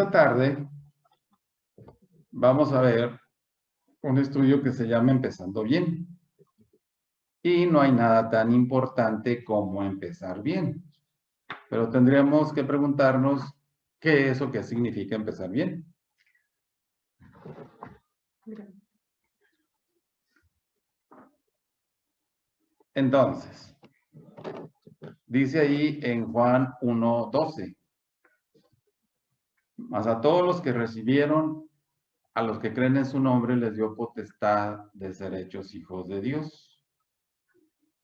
esta tarde vamos a ver un estudio que se llama Empezando Bien. Y no hay nada tan importante como empezar bien. Pero tendríamos que preguntarnos qué es o qué significa empezar bien. Entonces, dice ahí en Juan 1:12, mas a todos los que recibieron, a los que creen en su nombre, les dio potestad de ser hechos hijos de Dios.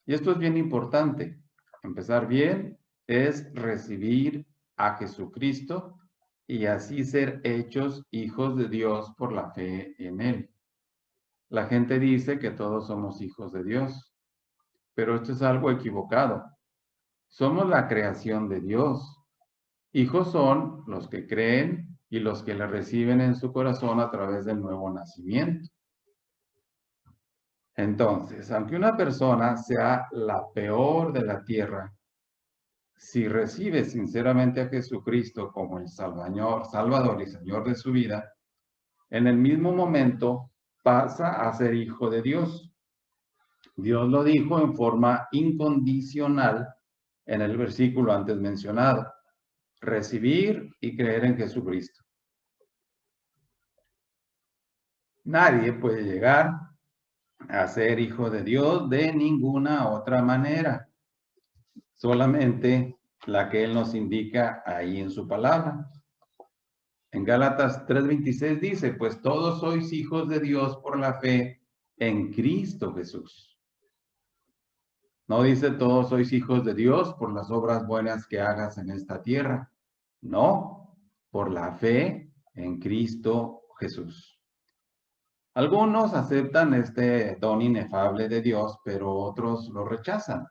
Y esto es bien importante. Empezar bien es recibir a Jesucristo y así ser hechos hijos de Dios por la fe en Él. La gente dice que todos somos hijos de Dios, pero esto es algo equivocado. Somos la creación de Dios. Hijos son los que creen y los que le reciben en su corazón a través del nuevo nacimiento. Entonces, aunque una persona sea la peor de la tierra, si recibe sinceramente a Jesucristo como el Salvador y Señor de su vida, en el mismo momento pasa a ser hijo de Dios. Dios lo dijo en forma incondicional en el versículo antes mencionado: recibir y creer en Jesucristo. Nadie puede llegar a ser hijo de Dios de ninguna otra manera, solamente la que Él nos indica ahí en su palabra. En Gálatas 3:26 dice, pues todos sois hijos de Dios por la fe en Cristo Jesús. No dice todos sois hijos de Dios por las obras buenas que hagas en esta tierra. No, por la fe en Cristo Jesús. Algunos aceptan este don inefable de Dios, pero otros lo rechazan,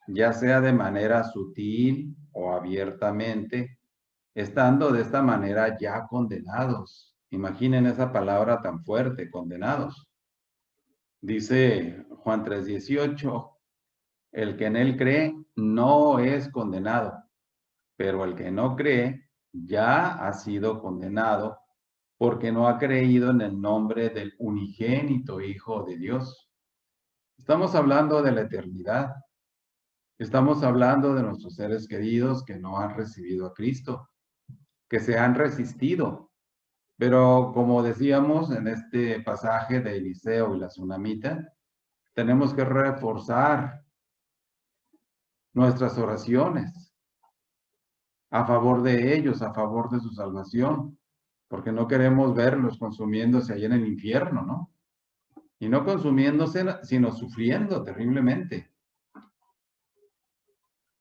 ya sea de manera sutil o abiertamente, estando de esta manera ya condenados. Imaginen esa palabra tan fuerte, condenados. Dice Juan 3:18, el que en él cree no es condenado, pero el que no cree ya ha sido condenado porque no ha creído en el nombre del unigénito Hijo de Dios. Estamos hablando de la eternidad. Estamos hablando de nuestros seres queridos que no han recibido a Cristo, que se han resistido. Pero como decíamos en este pasaje de Eliseo y la tsunamita, tenemos que reforzar nuestras oraciones a favor de ellos, a favor de su salvación, porque no queremos verlos consumiéndose ahí en el infierno, ¿no? Y no consumiéndose, sino sufriendo terriblemente.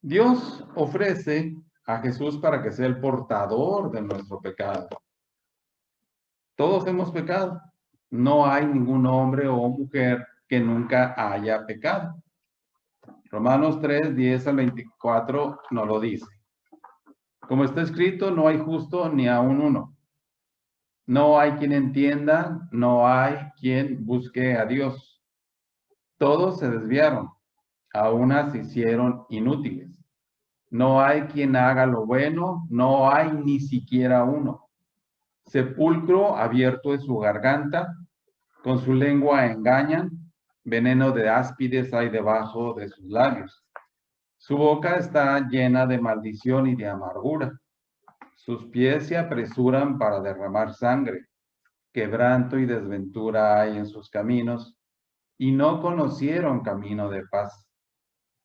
Dios ofrece a Jesús para que sea el portador de nuestro pecado. Todos hemos pecado. No hay ningún hombre o mujer que nunca haya pecado. Romanos 3:10-24 nos lo dice. Como está escrito, no hay justo ni aun uno. No hay quien entienda, no hay quien busque a Dios. Todos se desviaron, a unas se hicieron inútiles. No hay quien haga lo bueno, no hay ni siquiera uno. Sepulcro abierto es su garganta, con su lengua engañan, veneno de áspides hay debajo de sus labios. Su boca está llena de maldición y de amargura. Sus pies se apresuran para derramar sangre. Quebranto y desventura hay en sus caminos, y no conocieron camino de paz.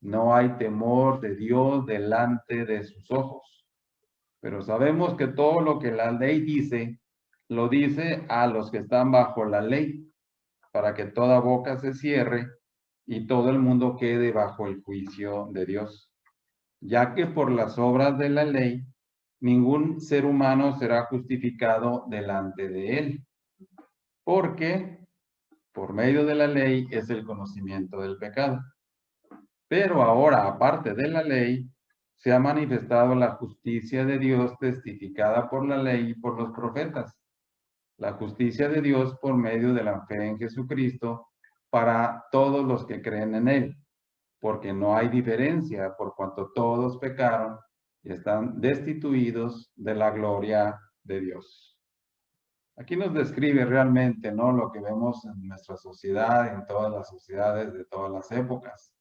No hay temor de Dios delante de sus ojos. Pero sabemos que todo lo que la ley dice, lo dice a los que están bajo la ley, para que toda boca se cierre y todo el mundo quede bajo el juicio de Dios. Ya que por las obras de la ley, ningún ser humano será justificado delante de él, porque por medio de la ley es el conocimiento del pecado. Pero ahora, aparte de la ley, se ha manifestado la justicia de Dios testificada por la ley y por los profetas. La justicia de Dios por medio de la fe en Jesucristo para todos los que creen en Él, porque no hay diferencia por cuanto todos pecaron y están destituidos de la gloria de Dios. Aquí nos describe realmente, ¿no?, lo que vemos en nuestra sociedad, en todas las sociedades de todas las épocas,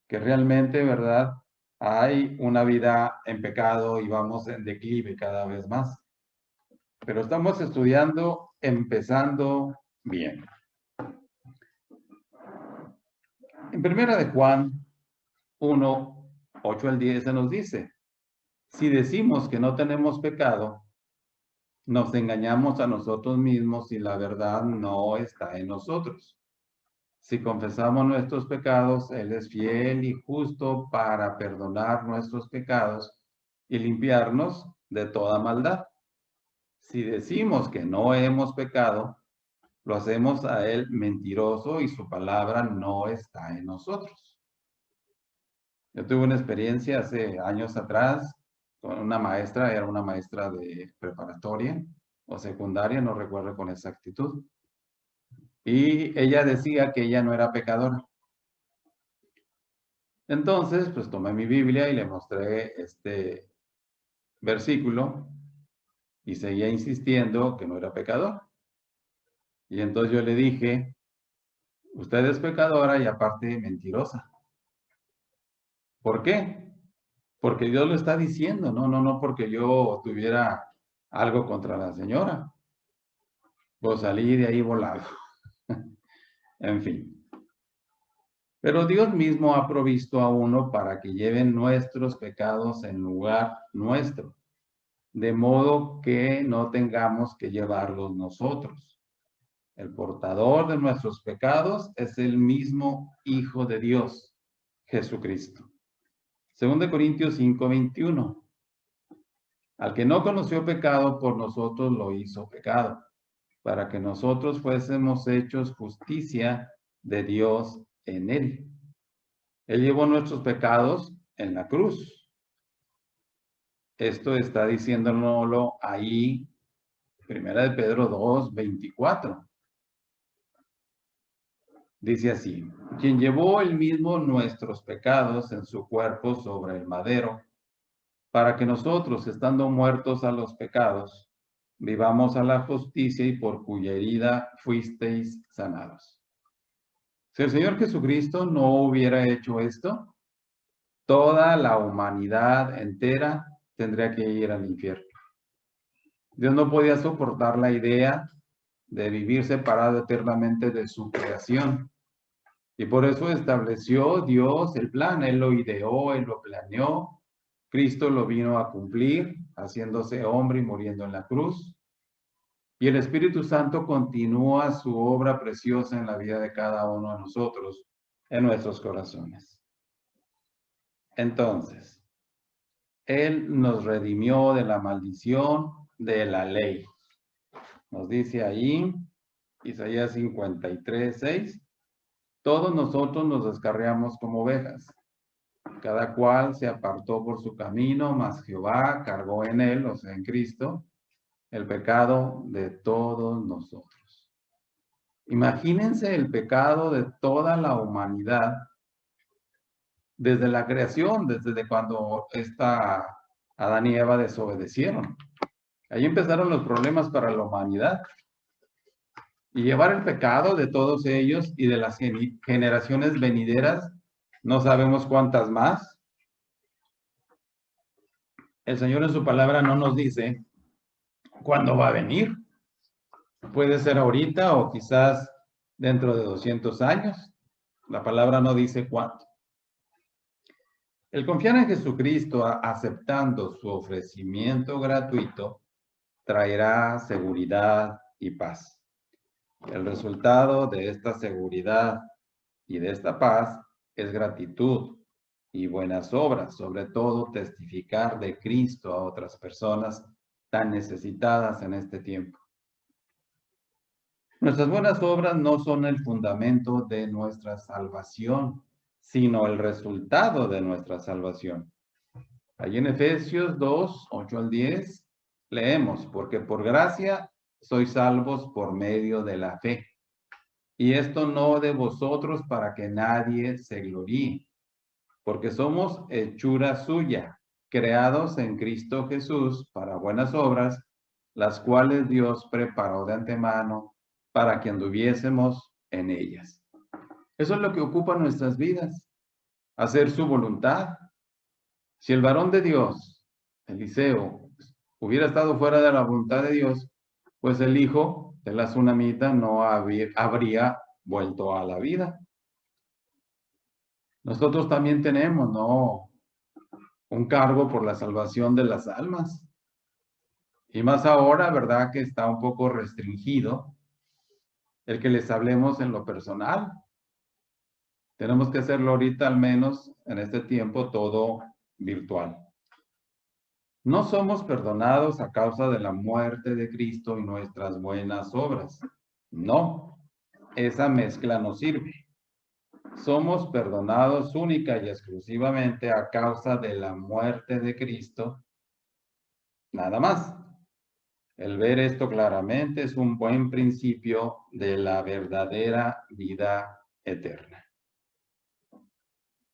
que realmente, ¿verdad?, hay una vida en pecado y vamos en declive cada vez más. Pero estamos estudiando, empezando bien. En primera de Juan 1, 8 al 10 se nos dice: si decimos que no tenemos pecado, nos engañamos a nosotros mismos y la verdad no está en nosotros. Si confesamos nuestros pecados, Él es fiel y justo para perdonar nuestros pecados y limpiarnos de toda maldad. Si decimos que no hemos pecado, lo hacemos a Él mentiroso y su palabra no está en nosotros. Yo tuve una experiencia hace años atrás con una maestra, era una maestra de preparatoria o secundaria, no recuerdo con exactitud. Y ella decía que ella no era pecadora. Entonces, pues tomé mi Biblia y le mostré este versículo y seguía insistiendo que no era pecador. Y entonces yo le dije: usted es pecadora y aparte mentirosa. ¿Por qué? Porque Dios lo está diciendo, no porque yo tuviera algo contra la señora. Pues salí de ahí volado. En fin. Pero Dios mismo ha provisto a uno para que lleven nuestros pecados en lugar nuestro, de modo que no tengamos que llevarlos nosotros. El portador de nuestros pecados es el mismo Hijo de Dios, Jesucristo. 2 Corintios 5:21. Al que no conoció pecado, por nosotros lo hizo pecado, para que nosotros fuésemos hechos justicia de Dios en él. Él llevó nuestros pecados en la cruz. Esto está diciéndolo ahí, 1 de Pedro 2:24. Dice así: quien llevó él mismo nuestros pecados en su cuerpo sobre el madero, para que nosotros, estando muertos a los pecados, vivamos a la justicia y por cuya herida fuisteis sanados. Si el Señor Jesucristo no hubiera hecho esto, toda la humanidad entera tendría que ir al infierno. Dios no podía soportar la idea de vivir separado eternamente de su creación. Y por eso estableció Dios el plan. Él lo ideó, Él lo planeó. Cristo lo vino a cumplir, haciéndose hombre y muriendo en la cruz. Y el Espíritu Santo continúa su obra preciosa en la vida de cada uno de nosotros, en nuestros corazones. Entonces, Él nos redimió de la maldición de la ley. Nos dice ahí, Isaías 53:6, todos nosotros nos descarriamos como ovejas. Cada cual se apartó por su camino, mas Jehová cargó en él, o sea, en Cristo, el pecado de todos nosotros. Imagínense el pecado de toda la humanidad desde la creación, desde cuando Adán y Eva desobedecieron. Ahí empezaron los problemas para la humanidad. Y llevar el pecado de todos ellos y de las generaciones venideras, no sabemos cuántas más. El Señor en su palabra no nos dice cuándo va a venir. Puede ser ahorita o quizás dentro de 200 años. La palabra no dice cuándo. El confiar en Jesucristo, aceptando su ofrecimiento gratuito, traerá seguridad y paz. El resultado de esta seguridad y de esta paz es gratitud y buenas obras, sobre todo testificar de Cristo a otras personas tan necesitadas en este tiempo. Nuestras buenas obras no son el fundamento de nuestra salvación, sino el resultado de nuestra salvación. Allí en Efesios 2, 8 al 10, leemos: porque por gracia sois salvos por medio de la fe. Y esto no de vosotros para que nadie se gloríe, porque somos hechura suya, creados en Cristo Jesús para buenas obras, las cuales Dios preparó de antemano para que anduviésemos en ellas. Eso es lo que ocupa nuestras vidas, hacer su voluntad. Si el varón de Dios, Eliseo, hubiera estado fuera de la voluntad de Dios, pues el hijo de la tsunamita no habría vuelto a la vida. Nosotros también tenemos, ¿no?, un cargo por la salvación de las almas. Y más ahora, ¿verdad?, que está un poco restringido el que les hablemos en lo personal. Tenemos que hacerlo ahorita, al menos en este tiempo, todo virtual. No somos perdonados a causa de la muerte de Cristo y nuestras buenas obras. No, esa mezcla no sirve. Somos perdonados única y exclusivamente a causa de la muerte de Cristo, nada más. El ver esto claramente es un buen principio de la verdadera vida eterna.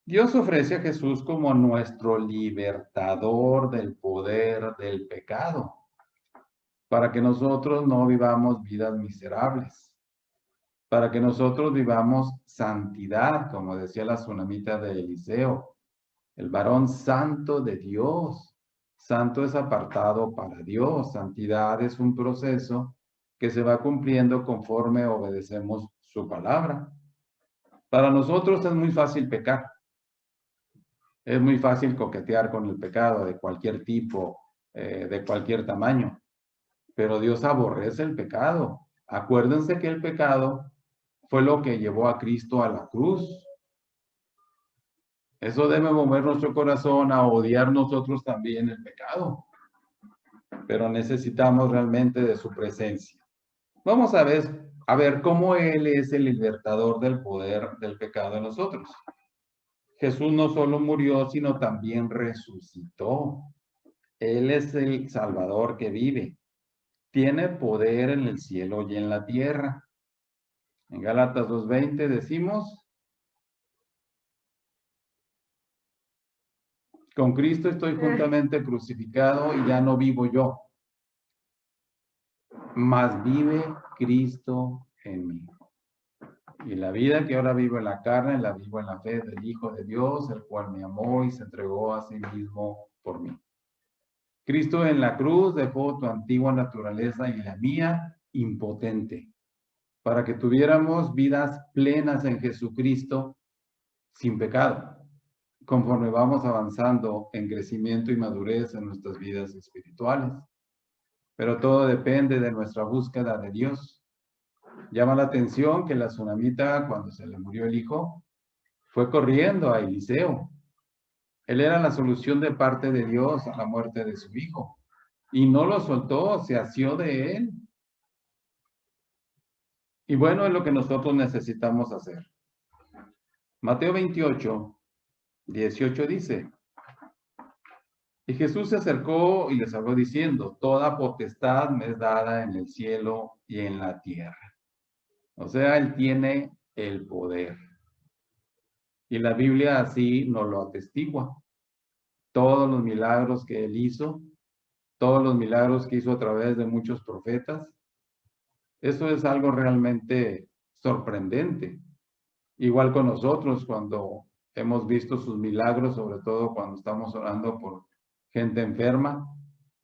Dios ofrece a Jesús como nuestro libertador del poder del pecado, para que nosotros no vivamos vidas miserables, para que nosotros vivamos santidad, como decía la tsunamita de Eliseo, el varón santo de Dios. Santo es apartado para Dios. Santidad es un proceso que se va cumpliendo conforme obedecemos su palabra. Para nosotros es muy fácil pecar. Es muy fácil coquetear con el pecado de cualquier tipo, de cualquier tamaño. Pero Dios aborrece el pecado. Acuérdense que el pecado fue lo que llevó a Cristo a la cruz. Eso debe mover nuestro corazón a odiar nosotros también el pecado. Pero necesitamos realmente de su presencia. Vamos a ver cómo Él es el libertador del poder del pecado en nosotros. Jesús no solo murió, sino también resucitó. Él es el Salvador que vive. Tiene poder en el cielo y en la tierra. En Gálatas 2:20 decimos: con Cristo estoy juntamente crucificado y ya no vivo yo, mas vive Cristo en mí. Y la vida que ahora vivo en la carne, la vivo en la fe del Hijo de Dios, el cual me amó y se entregó a sí mismo por mí. Cristo en la cruz dejó tu antigua naturaleza y la mía impotente, para que tuviéramos vidas plenas en Jesucristo sin pecado, conforme vamos avanzando en crecimiento y madurez en nuestras vidas espirituales. Pero todo depende de nuestra búsqueda de Dios. Llama la atención que la tsunamita, cuando se le murió el hijo, fue corriendo a Eliseo. Él era la solución de parte de Dios a la muerte de su hijo. Y no lo soltó, se asió de él. Y bueno, es lo que nosotros necesitamos hacer. Mateo 28:18 dice: y Jesús se acercó y les habló diciendo: toda potestad me es dada en el cielo y en la tierra. O sea, Él tiene el poder. Y la Biblia así nos lo atestigua. Todos los milagros que Él hizo, todos los milagros que hizo a través de muchos profetas, eso es algo realmente sorprendente. Igual con nosotros, cuando hemos visto sus milagros, sobre todo cuando estamos orando por gente enferma,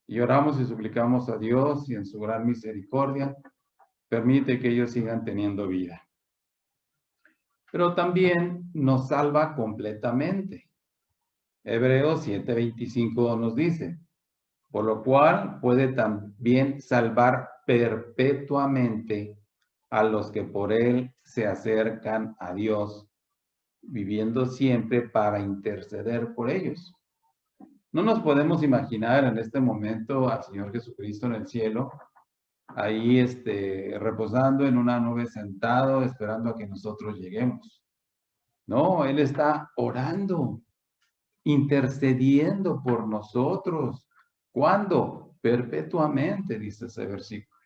y oramos y suplicamos a Dios, y en su gran misericordia permite que ellos sigan teniendo vida. Pero también nos salva completamente. Hebreos 7:25 nos dice: por lo cual puede también salvar perpetuamente a los que por él se acercan a Dios, viviendo siempre para interceder por ellos. No nos podemos imaginar en este momento al Señor Jesucristo en el cielo, ahí reposando en una nube sentado, esperando a que nosotros lleguemos. No, Él está orando, intercediendo por nosotros. ¿Cuándo? Perpetuamente, dice ese versículo.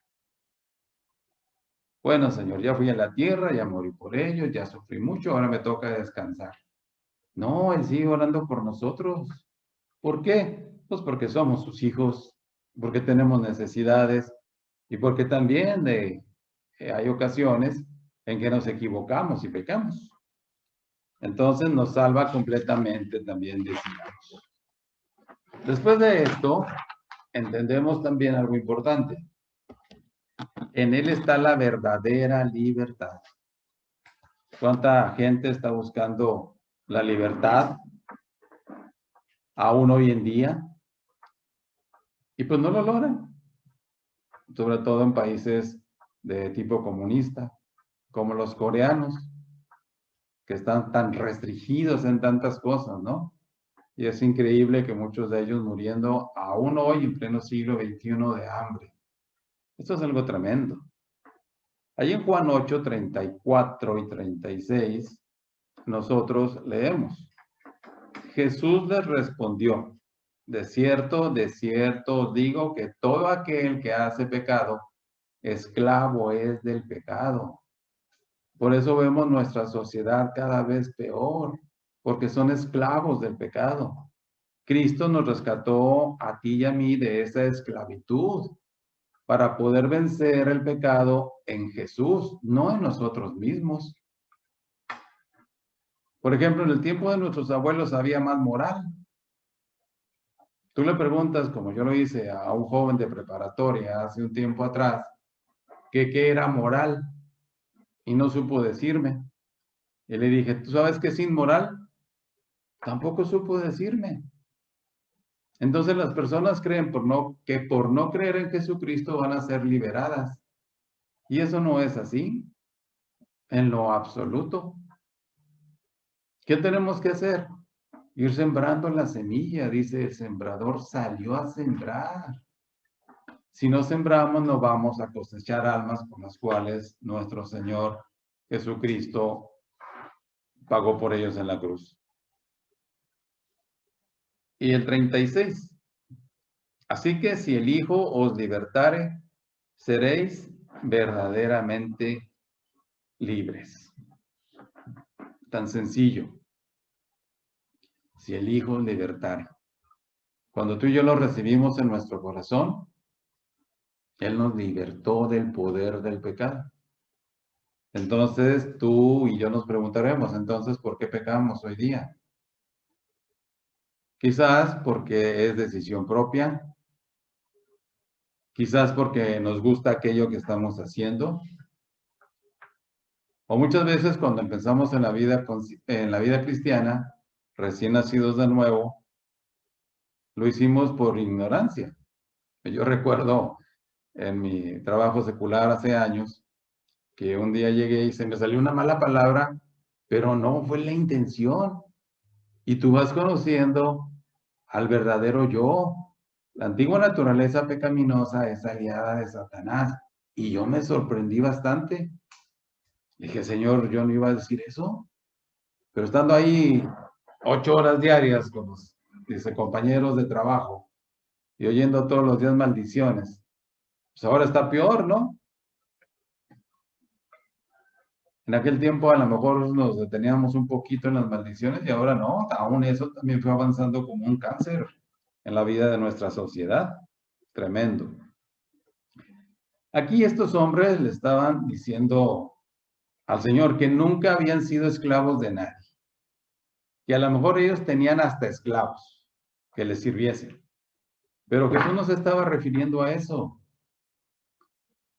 Bueno, Señor, ya fui a la tierra, ya morí por ellos, ya sufrí mucho, ahora me toca descansar. No, Él sigue orando por nosotros. ¿Por qué? Pues porque somos sus hijos porque tenemos necesidades y porque también hay ocasiones en que nos equivocamos y pecamos. Entonces nos salva completamente también de ese lado. Después de esto, entendemos también algo importante. En Él está la verdadera libertad. ¿Cuánta gente está buscando la libertad aún hoy en día? Y pues no lo logran. Sobre todo en países de tipo comunista, como los coreanos, que están tan restringidos en tantas cosas, ¿no? Y es increíble que muchos de ellos muriendo aún hoy en pleno siglo XXI de hambre. Esto es algo tremendo. Ahí en Juan 8, 34 y 36, nosotros leemos. Jesús les respondió, de cierto os digo que todo aquel que hace pecado, esclavo es del pecado. Por eso vemos nuestra sociedad cada vez peor, porque son esclavos del pecado. Cristo nos rescató a ti y a mí de esa esclavitud para poder vencer el pecado en Jesús, no en nosotros mismos. Por ejemplo, en el tiempo de nuestros abuelos había más moral. Tú le preguntas, como yo lo hice a un joven de preparatoria hace un tiempo atrás, que qué era moral, y no supo decirme. Y le dije, ¿tú sabes qué es inmoral? Tampoco supo decirme. Entonces las personas creen que por no creer en Jesucristo van a ser liberadas. Y eso no es así, en lo absoluto. ¿Qué tenemos que hacer? Ir sembrando la semilla, dice el sembrador, salió a sembrar. Si no sembramos, no vamos a cosechar almas por las cuales nuestro Señor Jesucristo pagó por ellos en la cruz. Y el 36. Así que si el Hijo os libertare, seréis verdaderamente libres. Tan sencillo. Si el Hijo os libertare. Cuando tú y yo lo recibimos en nuestro corazón, Él nos libertó del poder del pecado. Entonces tú y yo nos preguntaremos, entonces, ¿por qué pecamos hoy día? Quizás porque es decisión propia, quizás porque nos gusta aquello que estamos haciendo, o muchas veces cuando empezamos en la vida cristiana, recién nacidos de nuevo, lo hicimos por ignorancia. Yo recuerdo en mi trabajo secular hace años que un día llegué y se me salió una mala palabra, pero no fue la intención. Y tú vas conociendo al verdadero yo. La antigua naturaleza pecaminosa es aliada de Satanás. Y yo me sorprendí bastante. Dije, Señor, yo no iba a decir eso. Pero estando ahí 8 horas diarias con los compañeros de trabajo y oyendo todos los días maldiciones, pues ahora está peor, ¿no? En aquel tiempo a lo mejor nos deteníamos un poquito en las maldiciones y ahora no, aún eso también fue avanzando como un cáncer en la vida de nuestra sociedad. Tremendo. Aquí estos hombres le estaban diciendo al Señor que nunca habían sido esclavos de nadie, que a lo mejor ellos tenían hasta esclavos que les sirviesen. Pero Jesús no se estaba refiriendo a eso.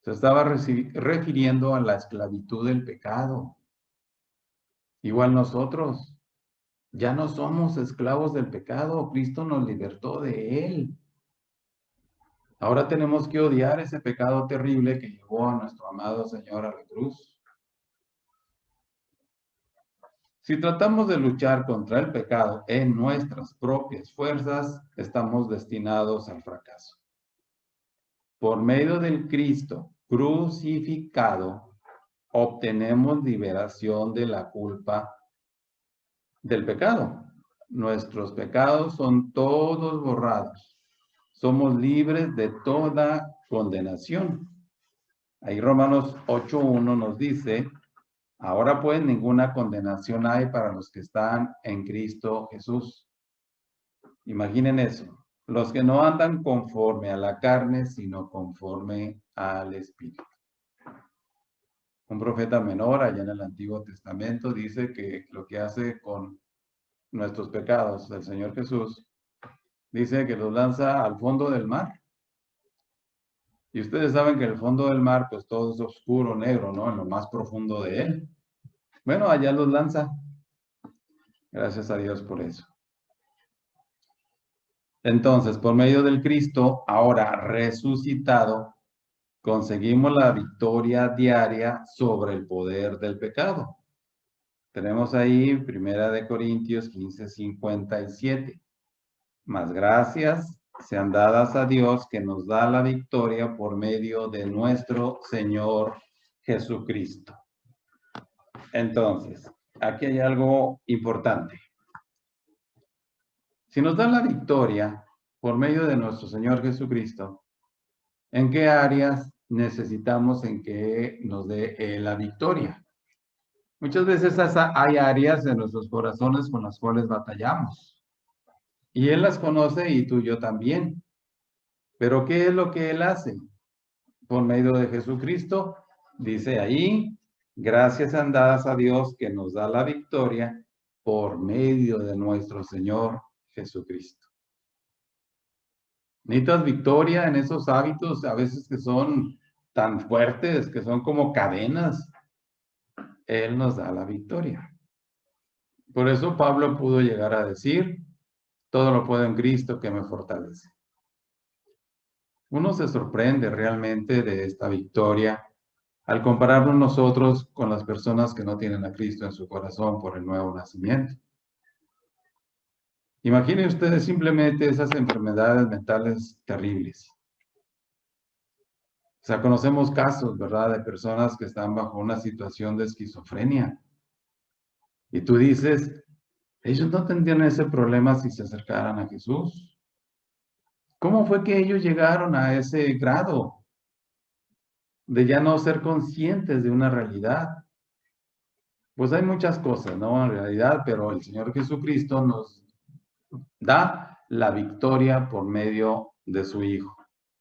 Se estaba refiriendo a la esclavitud del pecado. Igual nosotros, ya no somos esclavos del pecado. Cristo nos libertó de él. Ahora tenemos que odiar ese pecado terrible que llevó a nuestro amado Señor a la cruz. Si tratamos de luchar contra el pecado en nuestras propias fuerzas, estamos destinados al fracaso. Por medio del Cristo crucificado, obtenemos liberación de la culpa del pecado. Nuestros pecados son todos borrados. Somos libres de toda condenación. Ahí Romanos 8:1 nos dice, ahora pues ninguna condenación hay para los que están en Cristo Jesús. Imaginen eso. los que no andan conforme a la carne, sino conforme al Espíritu. Un profeta menor allá en el Antiguo Testamento dice que lo que hace con nuestros pecados, el Señor Jesús, dice que los lanza al fondo del mar. Y ustedes saben que el fondo del mar, pues todo es oscuro, negro, ¿no? En lo más profundo de él. Bueno, allá los lanza. Gracias a Dios por eso. Entonces, por medio del Cristo, ahora resucitado, conseguimos la victoria diaria sobre el poder del pecado. Tenemos ahí 1 Corintios 15:57. Mas gracias sean dadas a Dios que nos da la victoria por medio de nuestro Señor Jesucristo. Entonces, aquí hay algo importante. Si nos da la victoria por medio de nuestro Señor Jesucristo, ¿en qué áreas necesitamos en que nos dé la victoria? Muchas veces hay áreas de nuestros corazones con las cuales batallamos. Y Él las conoce y tú y yo también. Pero ¿qué es lo que Él hace? Por medio de Jesucristo, dice ahí, gracias sean dadas a Dios que nos da la victoria por medio de nuestro Señor Jesucristo. Necesitas victoria en esos hábitos, a veces que son tan fuertes, que son como cadenas. Él nos da la victoria. Por eso Pablo pudo llegar a decir, todo lo puedo en Cristo que me fortalece. Uno se sorprende realmente de esta victoria al compararnos nosotros con las personas que no tienen a Cristo en su corazón por el nuevo nacimiento. Imaginen ustedes simplemente esas enfermedades mentales terribles. O sea, conocemos casos, ¿verdad?, de personas que están bajo una situación de esquizofrenia. Y tú dices, ellos no tendrían ese problema si se acercaran a Jesús. ¿Cómo fue que ellos llegaron a ese grado de ya no ser conscientes de una realidad? Pues hay muchas cosas, ¿no? En realidad, pero el Señor Jesucristo nos da la victoria por medio de su Hijo.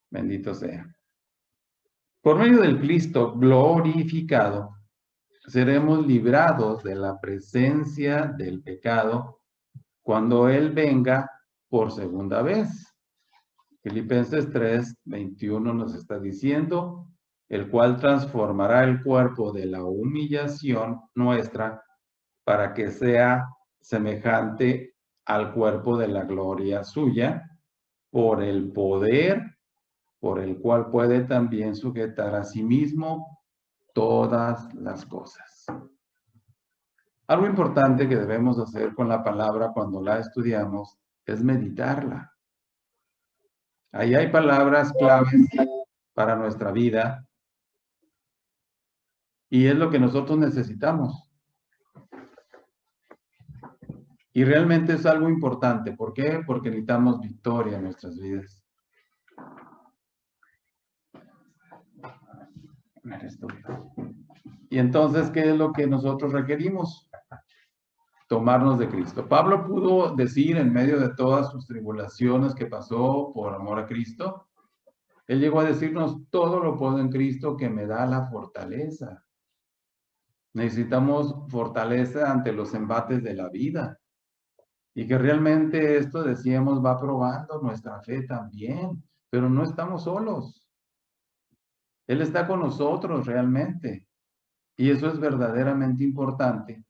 Bendito sea. Por medio del Cristo glorificado, seremos librados de la presencia del pecado cuando Él venga por segunda vez. Filipenses 3:21 nos está diciendo, el cual transformará el cuerpo de la humillación nuestra para que sea semejante al cuerpo de la gloria suya, por el poder por el cual puede también sujetar a sí mismo todas las cosas. Algo importante que debemos hacer con la palabra cuando la estudiamos es meditarla. Ahí hay palabras claves para nuestra vida y es lo que nosotros necesitamos. Y realmente es algo importante. ¿Por qué? Porque necesitamos victoria en nuestras vidas. Y entonces, ¿qué es lo que nosotros requerimos? Tomarnos de Cristo. Pablo pudo decir en medio de todas sus tribulaciones que pasó por amor a Cristo, él llegó a decirnos, todo lo puedo en Cristo que me da la fortaleza. Necesitamos fortaleza ante los embates de la vida. Y que realmente esto, decíamos, va probando nuestra fe también. Pero no estamos solos. Él está con nosotros realmente. Y eso es verdaderamente importante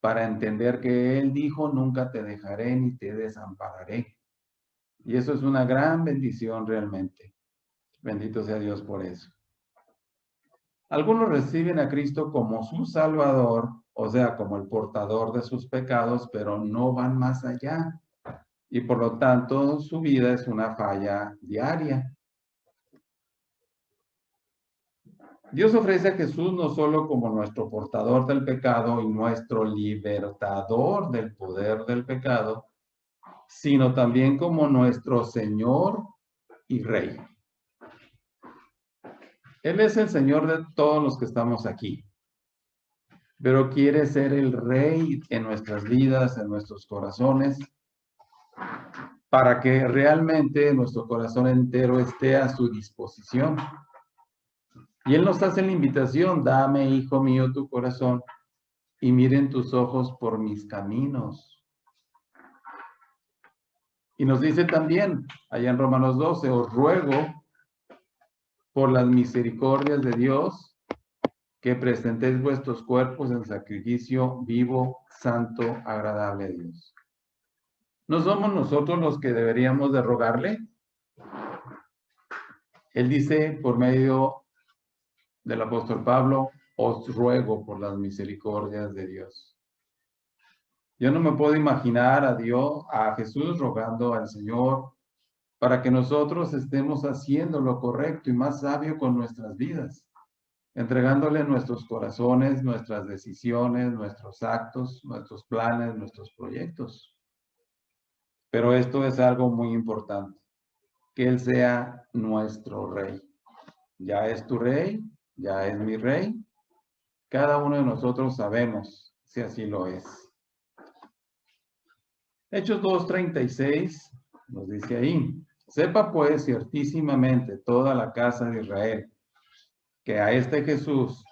para entender que Él dijo, nunca te dejaré ni te desampararé. Y eso es una gran bendición realmente. Bendito sea Dios por eso. Algunos reciben a Cristo como su Salvador, o sea, como el portador de sus pecados, pero no van más allá. Y por lo tanto, su vida es una falla diaria. Dios ofrece a Jesús no solo como nuestro portador del pecado y nuestro libertador del poder del pecado, sino también como nuestro Señor y Rey. Él es el Señor de todos los que estamos aquí, pero quiere ser el Rey en nuestras vidas, en nuestros corazones. para que realmente nuestro corazón entero esté a su disposición. Y Él nos hace la invitación: dame, hijo mío, tu corazón, y miren tus ojos por mis caminos. Y nos dice también, allá en Romanos 12, os ruego por las misericordias de Dios, que presentéis vuestros cuerpos en sacrificio vivo, santo, agradable a Dios. ¿No somos nosotros los que deberíamos de rogarle? Él dice por medio del apóstol Pablo: os ruego por las misericordias de Dios. Yo no me puedo imaginar a Dios, a Jesús rogando al Señor para que nosotros estemos haciendo lo correcto y más sabio con nuestras vidas, entregándole nuestros corazones, nuestras decisiones, nuestros actos, nuestros planes, nuestros proyectos. Pero esto es algo muy importante: que Él sea nuestro Rey. Ya es tu Rey, ya es mi Rey. Cada uno de nosotros sabemos si así lo es. Hechos 2:36 nos dice ahí: sepa pues ciertísimamente toda la casa de Israel, que a este Jesús,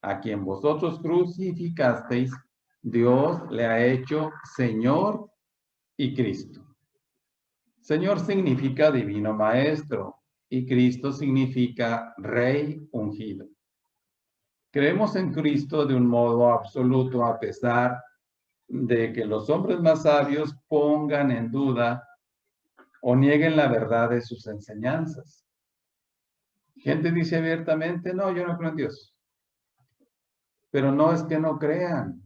a quien vosotros crucificasteis, Dios le ha hecho Señor y Cristo. Señor significa divino maestro y Cristo significa Rey ungido. Creemos en Cristo de un modo absoluto, a pesar de que los hombres más sabios pongan en duda o nieguen la verdad de sus enseñanzas. Gente dice abiertamente: no, yo no creo en Dios. Pero no es que no crean.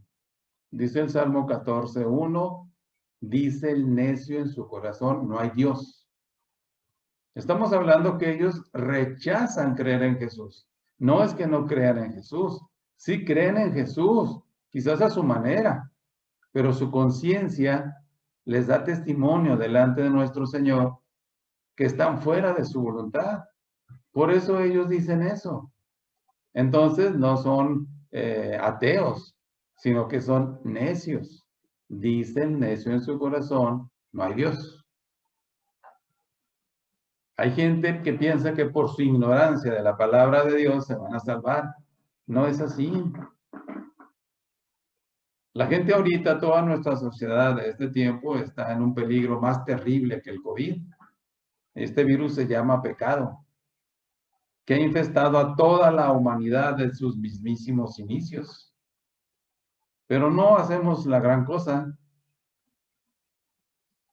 Dice el Salmo 14:1, dice el necio en su corazón: no hay Dios. Estamos hablando que ellos rechazan creer en Jesús. No es que no crean en Jesús. Sí creen en Jesús, quizás a su manera, pero su conciencia les da testimonio delante de nuestro Señor que están fuera de su voluntad. Por eso ellos dicen eso. Entonces no son ateos, sino que son necios. Dicen necio en su corazón: no hay Dios. Hay gente que piensa que por su ignorancia de la palabra de Dios se van a salvar. No es así. La gente ahorita, toda nuestra sociedad de este tiempo, está en un peligro más terrible que el COVID. Este virus se llama pecado, que ha infestado a toda la humanidad desde sus mismísimos inicios. Pero no hacemos la gran cosa.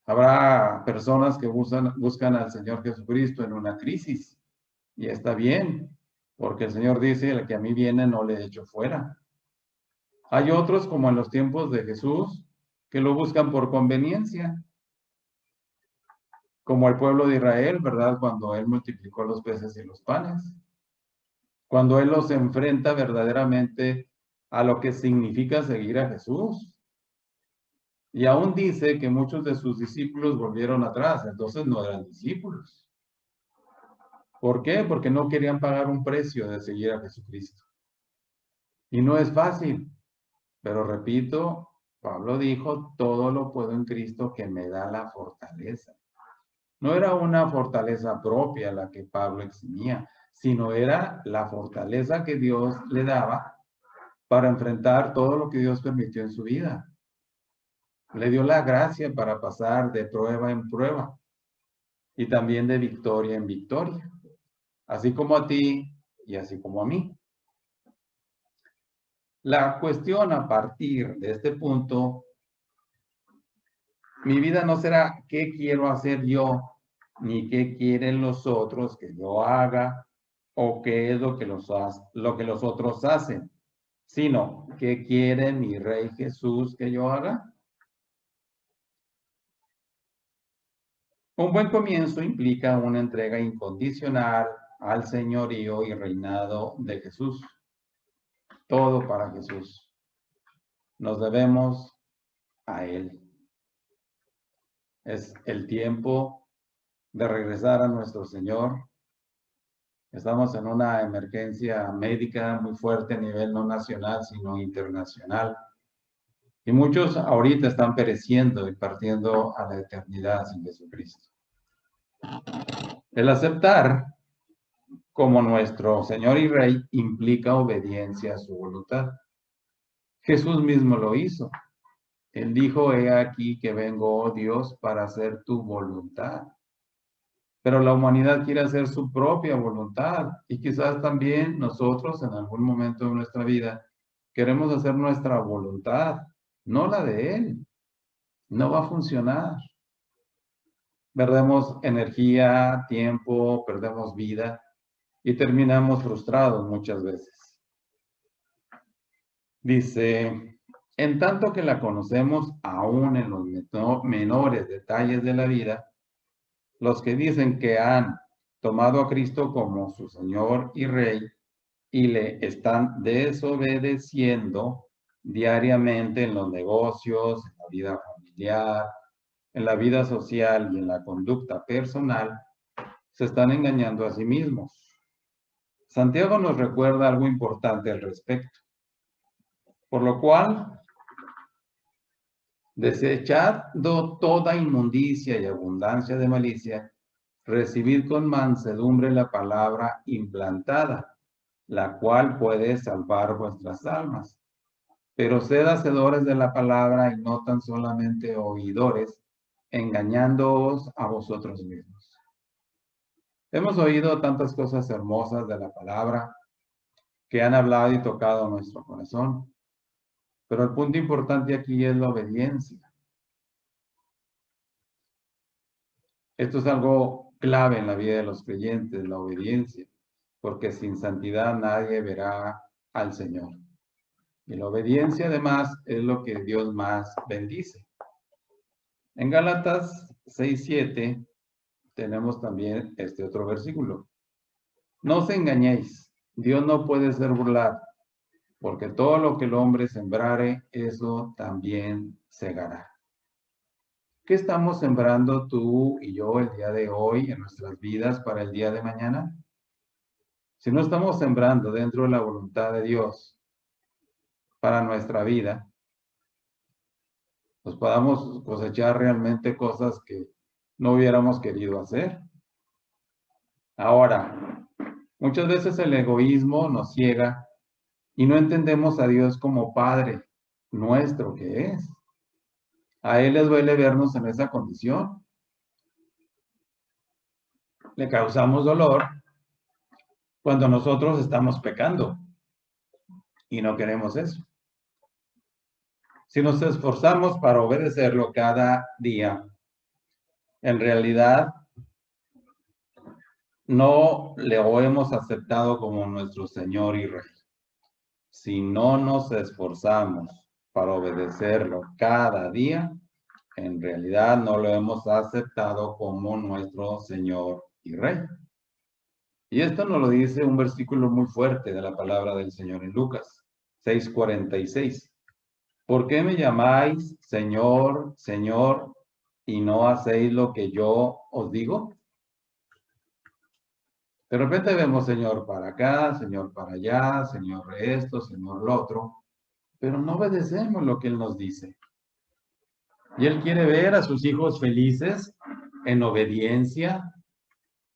Habrá personas que buscan al Señor Jesucristo en una crisis, y está bien, porque el Señor dice: el que a mí viene no le echo fuera. Hay otros, como en los tiempos de Jesús, que lo buscan por conveniencia, como el pueblo de Israel, ¿verdad? Cuando Él multiplicó los peces y los panes. Cuando Él los enfrenta verdaderamente a lo que significa seguir a Jesús. Y aún dice que muchos de sus discípulos volvieron atrás, entonces no eran discípulos. ¿Por qué? Porque no querían pagar un precio de seguir a Jesucristo. Y no es fácil, pero repito, Pablo dijo: todo lo puedo en Cristo que me da la fortaleza. No era una fortaleza propia la que Pablo eximía, sino era la fortaleza que Dios le daba para enfrentar todo lo que Dios permitió en su vida. Le dio la gracia para pasar de prueba en prueba y también de victoria en victoria, así como a ti y así como a mí. La cuestión a partir de este punto, mi vida no será qué quiero hacer yo, ni qué quieren los otros que yo haga, o qué es lo que los otros hacen, sino qué quiere mi Rey Jesús que yo haga. Un buen comienzo implica una entrega incondicional al señorío y reinado de Jesús. Todo para Jesús. Nos debemos a Él. Es el tiempo de regresar a nuestro Señor. Estamos en una emergencia médica muy fuerte a nivel no nacional, sino internacional. Y muchos ahorita están pereciendo y partiendo a la eternidad sin Jesucristo. El aceptar como nuestro Señor y Rey implica obediencia a su voluntad. Jesús mismo lo hizo. Él dijo, he aquí que vengo, oh Dios, para hacer tu voluntad. Pero la humanidad quiere hacer su propia voluntad y quizás también nosotros en algún momento de nuestra vida queremos hacer nuestra voluntad, no la de Él. No va a funcionar. Perdemos energía, tiempo, perdemos vida y terminamos frustrados muchas veces. Dice, en tanto que la conocemos aún en los menores detalles de la vida, los que dicen que han tomado a Cristo como su Señor y Rey y le están desobedeciendo diariamente en los negocios, en la vida familiar, en la vida social y en la conducta personal, se están engañando a sí mismos. Santiago nos recuerda algo importante al respecto. Por lo cual, desechando toda inmundicia y abundancia de malicia, recibid con mansedumbre la palabra implantada, la cual puede salvar vuestras almas. Pero sed hacedores de la palabra y no tan solamente oidores, engañándoos a vosotros mismos. Hemos oído tantas cosas hermosas de la palabra que han hablado y tocado nuestro corazón, pero el punto importante aquí es la obediencia. Esto es algo clave en la vida de los creyentes, la obediencia, porque sin santidad nadie verá al Señor. Y la obediencia además es lo que Dios más bendice. En Gálatas 6:7 tenemos también este otro versículo. No os engañéis, Dios no puede ser burlado, porque todo lo que el hombre sembrare, eso también segará. ¿Qué estamos sembrando tú y yo el día de hoy en nuestras vidas para el día de mañana? Si no estamos sembrando dentro de la voluntad de Dios para nuestra vida, pues podamos cosechar realmente cosas que no hubiéramos querido hacer. Ahora, muchas veces el egoísmo nos ciega y no entendemos a Dios como Padre nuestro que es. A Él les duele vernos en esa condición. Le causamos dolor cuando nosotros estamos pecando y no queremos eso. Si nos esforzamos para obedecerlo cada día, en realidad no le hemos aceptado como nuestro Señor y Rey. Si no nos esforzamos para obedecerlo cada día, en realidad no lo hemos aceptado como nuestro Señor y Rey. Y esto nos lo dice un versículo muy fuerte de la palabra del Señor en Lucas 6:46. ¿Por qué me llamáis Señor, Señor, y no hacéis lo que yo os digo? De repente vemos Señor para acá, Señor para allá, Señor esto, Señor lo otro, pero no obedecemos lo que Él nos dice. Y Él quiere ver a sus hijos felices en obediencia,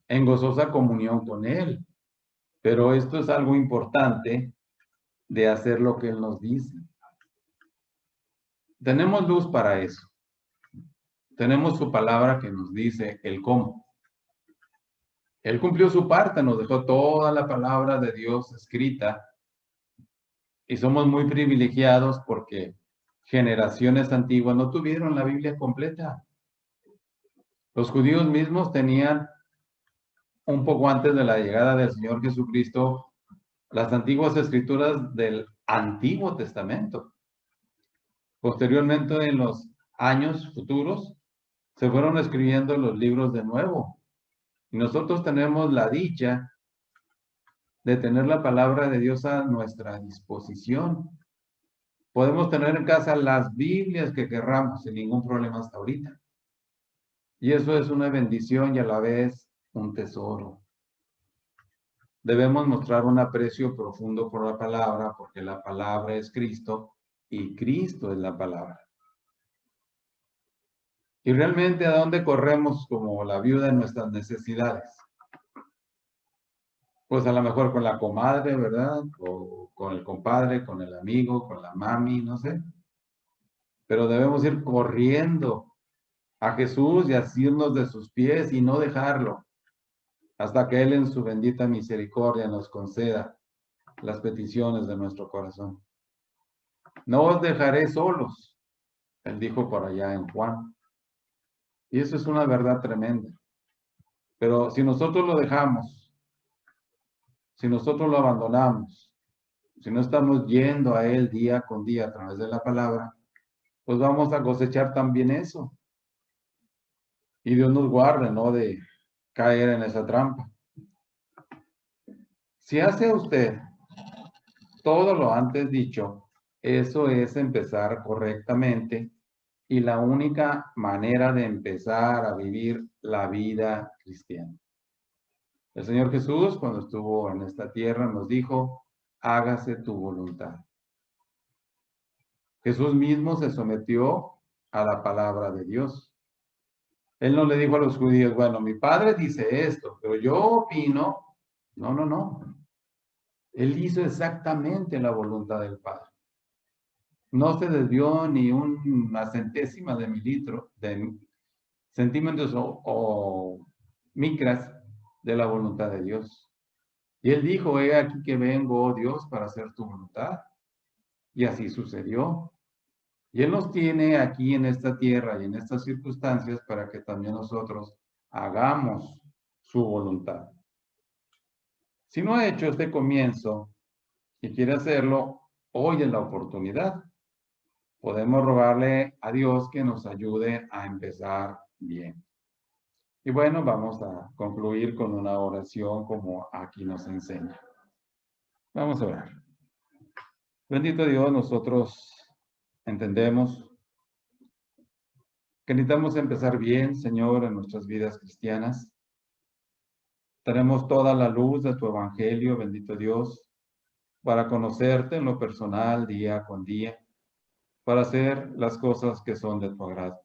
en gozosa comunión con Él. Pero esto es algo importante de hacer lo que Él nos dice. Tenemos luz para eso. Tenemos su palabra que nos dice el cómo. Él cumplió su parte, nos dejó toda la palabra de Dios escrita y somos muy privilegiados porque generaciones antiguas no tuvieron la Biblia completa. Los judíos mismos tenían un poco antes de la llegada del Señor Jesucristo las antiguas escrituras del Antiguo Testamento. Posteriormente, en los años futuros, se fueron escribiendo los libros de nuevo. Y nosotros tenemos la dicha de tener la palabra de Dios a nuestra disposición. Podemos tener en casa las Biblias que querramos sin ningún problema hasta ahorita. Y eso es una bendición y a la vez un tesoro. Debemos mostrar un aprecio profundo por la palabra porque la palabra es Cristo y Cristo es la palabra. Y realmente, ¿a dónde corremos como la viuda en nuestras necesidades? Pues a lo mejor con la comadre, ¿verdad? O con el compadre, con el amigo, con la mami, no sé. Pero debemos ir corriendo a Jesús y asirnos de sus pies y no dejarlo hasta que Él en su bendita misericordia nos conceda las peticiones de nuestro corazón. No os dejaré solos, Él dijo por allá en Juan. Y eso es una verdad tremenda. Pero si nosotros lo dejamos, si nosotros lo abandonamos, si no estamos yendo a Él día con día a través de la palabra, pues vamos a cosechar también eso. Y Dios nos guarde, ¿no? De caer en esa trampa. Si hace usted todo lo antes dicho, eso es empezar correctamente y la única manera de empezar a vivir la vida cristiana. El Señor Jesús, cuando estuvo en esta tierra, nos dijo, hágase tu voluntad. Jesús mismo se sometió a la palabra de Dios. Él no le dijo a los judíos, bueno, mi padre dice esto, pero yo opino. No, no, no. Él hizo exactamente la voluntad del Padre. No se desvió ni una centésima de mililitro, de centímetros o micras de la voluntad de Dios. Y Él dijo, he aquí que vengo, oh Dios, para hacer tu voluntad. Y así sucedió. Y Él nos tiene aquí en esta tierra y en estas circunstancias para que también nosotros hagamos su voluntad. Si no ha hecho este comienzo y quiere hacerlo, hoy es la oportunidad. Podemos rogarle a Dios que nos ayude a empezar bien. Y bueno, vamos a concluir con una oración como aquí nos enseña. Vamos a orar. Bendito Dios, nosotros entendemos que necesitamos empezar bien, Señor, en nuestras vidas cristianas. Tenemos toda la luz de tu evangelio, bendito Dios, para conocerte en lo personal día con día, para hacer las cosas que son de tu agrado.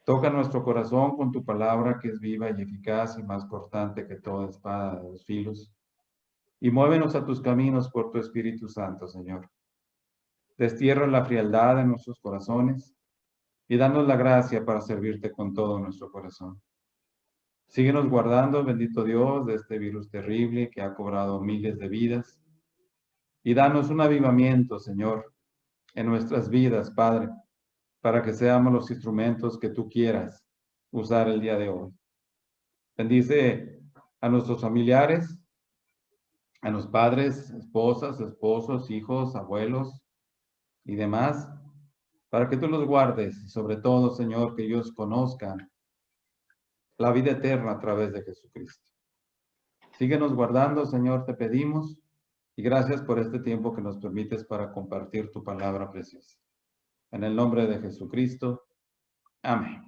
Toca nuestro corazón con tu palabra que es viva y eficaz y más cortante que toda espada de dos filos. Y muévenos a tus caminos por tu Espíritu Santo, Señor. Destierra la frialdad en nuestros corazones y danos la gracia para servirte con todo nuestro corazón. Síguenos guardando, bendito Dios, de este virus terrible que ha cobrado miles de vidas. Y danos un avivamiento, Señor, en nuestras vidas, Padre, para que seamos los instrumentos que tú quieras usar el día de hoy. Bendice a nuestros familiares, a los padres, esposas, esposos, hijos, abuelos y demás, para que tú los guardes y sobre todo, Señor, que ellos conozcan la vida eterna a través de Jesucristo. Síguenos guardando, Señor, te pedimos, y gracias por este tiempo que nos permites para compartir tu palabra preciosa. En el nombre de Jesucristo. Amén.